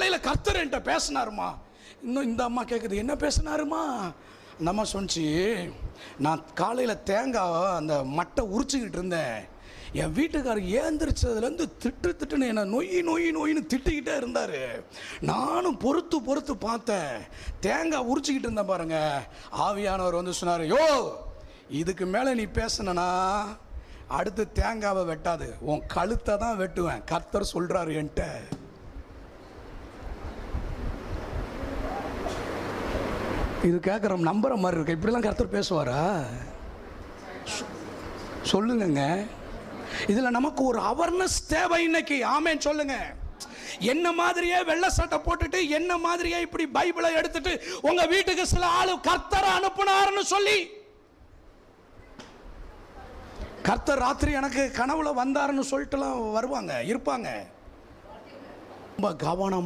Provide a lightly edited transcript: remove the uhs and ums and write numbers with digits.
காலையில் கர்த்தர் என்கிட்ட பேசினாருமா. இன்னும் இந்த அம்மா கேட்குது, என்ன பேசினாருமா? அந்த அம்மா சொன்னிச்சு, நான் காலையில் தேங்காய் அந்த மட்டை உரிச்சுக்கிட்டு இருந்தேன், என் வீட்டுக்காரர் ஏந்திரிச்சதுலேருந்து திட்டுன்னு என்னை நொயின்னு திட்டிக்கிட்டே இருந்தார். நானும் பொறுத்து பார்த்தேன், தேங்காய் உரிச்சிக்கிட்டு இருந்தேன் பாருங்க. ஆவியானவர் வந்து சொன்னார், யோ இதுக்கு மேலே நீ பேசினா அடுத்து தேங்காவை வெட்டாது, உன் கழுத்தை தான் வெட்டுவேன், கர்த்தர் சொல்கிறாரு என்கிட்ட. இது கேட்குறோம், நம்புற மாதிரி இருக்கு. இப்படிலாம் கர்த்தர் பேசுவாரா? சொல்லுங்க. இதில் நமக்கு ஒரு அவேர்னஸ் தேவை இன்னைக்கு. ஆமென் சொல்லுங்க. என்ன மாதிரியே வெள்ளை சட்டை போட்டுட்டு, என்ன மாதிரியே இப்படி பைபிளை எடுத்துட்டு உங்க வீட்டுக்கு சில ஆளு கர்த்தரை அனுப்புனாருன்னு சொல்லி, கர்த்தர் ராத்திரி எனக்கு கனவுல வந்தாருன்னு சொல்லிட்டுலாம் வருவாங்க, இருப்பாங்க. ரொம்ப கவனமா